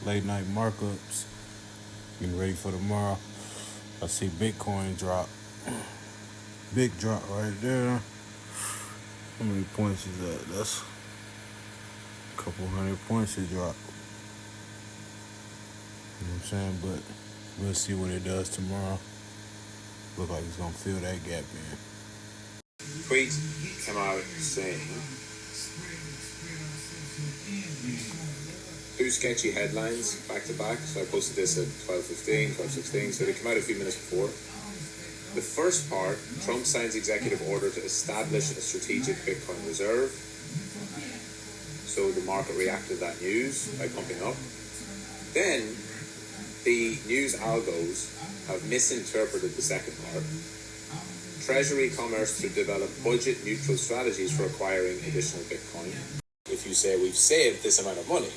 late night markups. Getting ready for tomorrow. I see Bitcoin drop. Big drop right there. How many points is that? That's a couple hundred points it dropped. You know what I'm saying? But we'll see what it does tomorrow. Look like it's gonna fill that gap in. Tweet came out saying two sketchy headlines back to back. So I posted this at 12:15, 12:16. So they came out a few minutes before. The first part, Trump signs executive order to establish a strategic Bitcoin reserve. So the market reacted to that news by pumping up. Then the news algos have misinterpreted the second part. Treasury Commerce to develop budget-neutral strategies for acquiring additional Bitcoin. If you say we've saved this amount of money,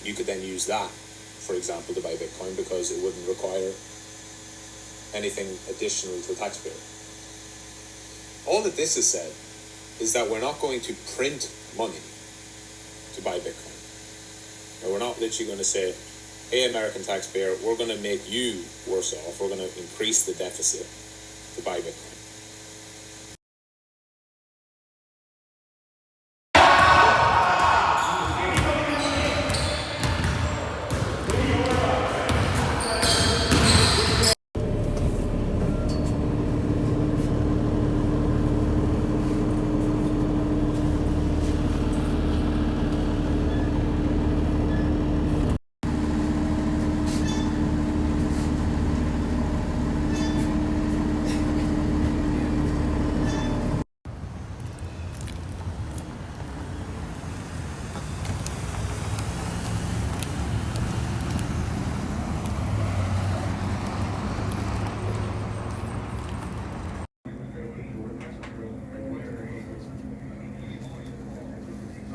you could then use that, for example, to buy Bitcoin because it wouldn't require anything additional to the taxpayer. All that this has said is that we're not going to print money to buy Bitcoin. Now, we're not literally going to say, hey, American taxpayer, we're going to make you worse off. We're going to increase the deficit to buy Bitcoin.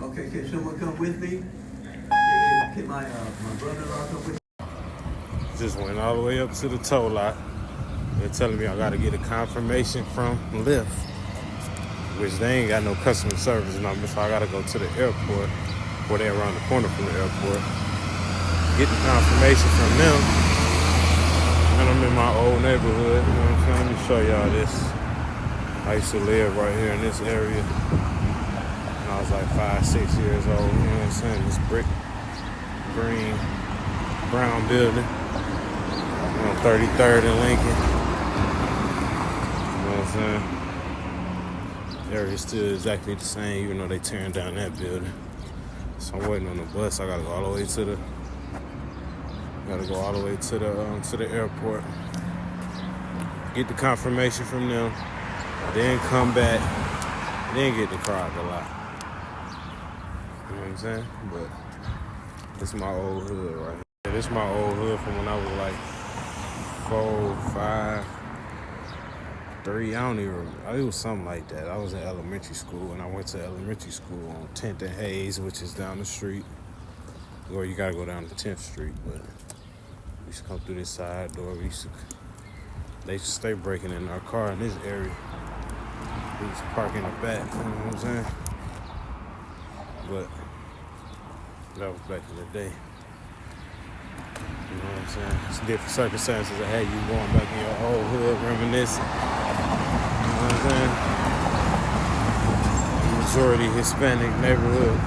Okay, can someone come with me? Can my brother-in-law come with me? Just went all the way up to the toll lot. They're telling me I gotta get a confirmation from Lyft, which they ain't got no customer service number, so I gotta go to the airport, or they're around the corner from the airport, get the confirmation from them, and I'm in my old neighborhood, you know what I'm saying? Let me show y'all this. I used to live right here in this area when I was like 5, 6 years old, you know what I'm saying? This brick, green, brown building on 33rd and Lincoln. You know what I'm saying? The area's still exactly the same, even though they tearing down that building. So I'm waiting on the bus. I gotta go all the way to the airport. Get the confirmation from them, then come back, then get the car a lot. You know what I'm saying? But this is my old hood right here. This is my old hood from when I was like 4, 5, 3. I don't even remember. It was something like that. I was in elementary school, and I went to elementary school on 10th and Hayes, which is down the street. Or you gotta go down to 10th Street, but we used to come through this side door. They used to stay breaking in our car in this area. We used to park in the back, you know what I'm saying? But that was back in the day. You know what I'm saying? It's different circumstances that had you going back in your old hood, reminiscing. You know what I'm saying? Majority Hispanic neighborhood.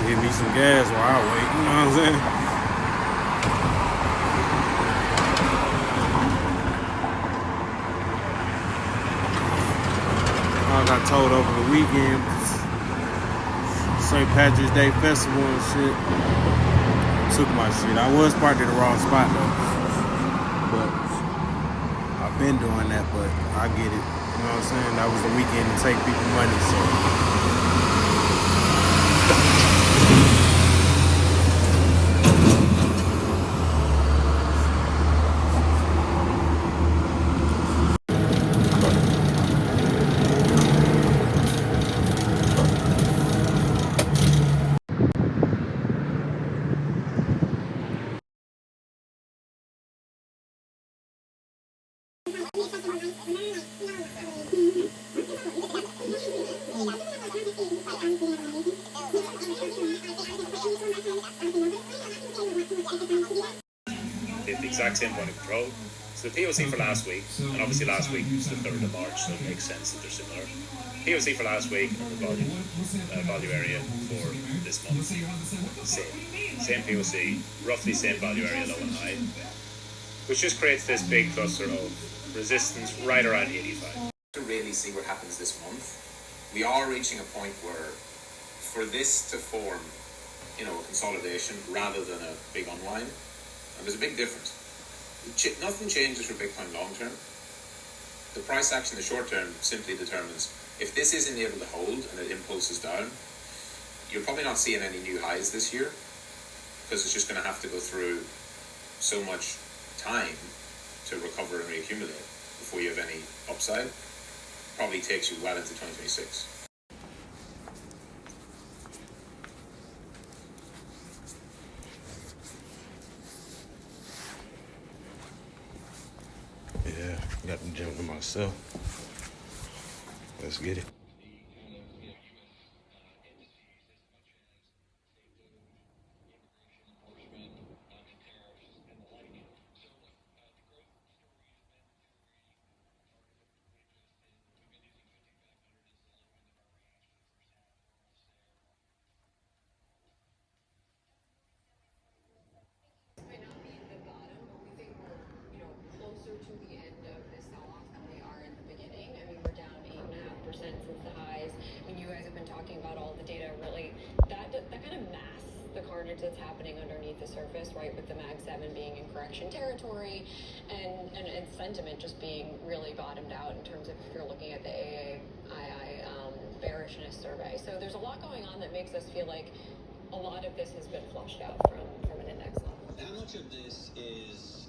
Give me some gas while I wait, you know what I'm saying? I got told over the weekend, St. Patrick's Day Festival and shit. Took my shit. I was parked in the wrong spot though. But I've been doing that, but I get it. You know what I'm saying? That was the weekend to take people money, so The exact same point of control. So the POC for last week, and obviously last week was the 3rd of March, so it makes sense that they're similar. POC for last week and the value area for this month, same POC, roughly same value area low and high, which just creates this big cluster of resistance right around 85. To really see what happens this month, we are reaching a point where, for this to form, a consolidation rather than a big unwind, and there's a big difference. Nothing changes for Bitcoin long term. The price action in the short term simply determines if this isn't able to hold and it impulses down, you're probably not seeing any new highs this year, because it's just going to have to go through so much time to recover and reaccumulate before you have any upside. Probably takes you well into 2026. Yeah, got the gym to myself. Let's get it. Might not be the bottom, but we think we're, closer to the end of this sell-off than we are in the beginning. I mean, we're down 8.5% since the highs. I mean, you guys have been talking about all the data. Really, that kind of masks the carnage that's happening underneath the surface, right? With the Mag 7 being in correction territory, and sentiment just being really bottomed out in terms of if you're looking at the AAII bearishness survey. So there's a lot going on that makes us feel like a lot of this has been flushed out from an index level. How much of this is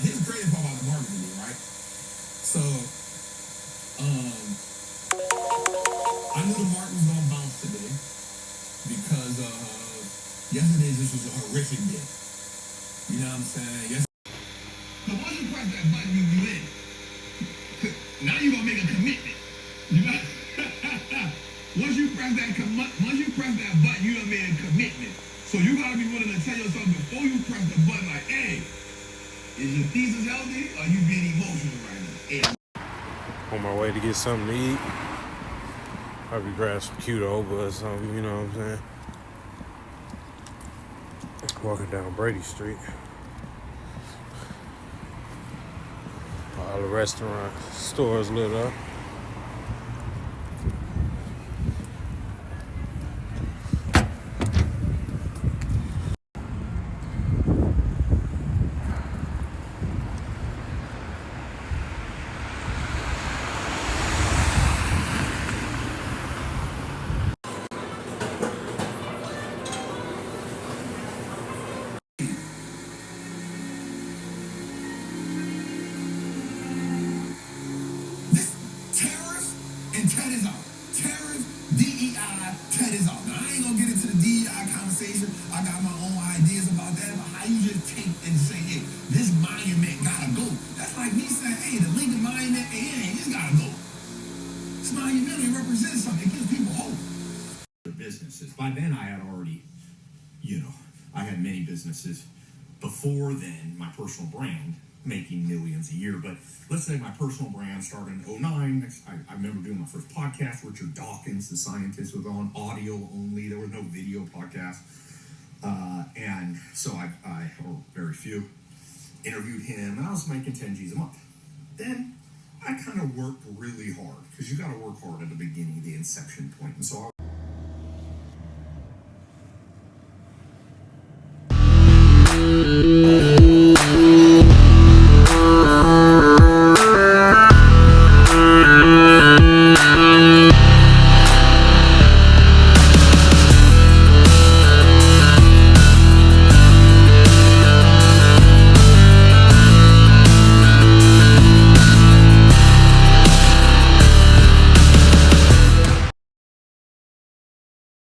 here's the crazy part about the market today, right? So, I knew the market was gonna bounce today because yesterday this was a horrific day. You know what I'm saying? Yes. But once you press that button, you in. Now you're gonna make a commitment. You know? once you press that button, you done made a commitment. So you gotta be willing to tell yourself before you press the button, like, hey, is your thesis healthy or you being emotional right now? Hey. On my way to get something to eat. Probably grab some Qdoba or something, you know what I'm saying? Walking down Brady Street. All the restaurants, stores lit up. TED is off. Terrorist, DEI, TED is off. Now, I ain't gonna get into the DEI conversation. I got my own ideas about that, but how you just take and say, hey, this monument gotta go. That's like me saying, hey, the Lincoln Monument, hey, it's gotta go. It's monumental, it represents something, it gives people hope. Businesses. By then, I had already, I had many businesses before then, my personal brand. making millions a year. But let's say my personal brand started in '09. I remember doing my first podcast. Richard Dawkins, the scientist, was on audio only. There was no video podcast. And so or very few, interviewed him, and I was making 10 G's a month. Then I kind of worked really hard, because you got to work hard at the beginning, the inception point. And so I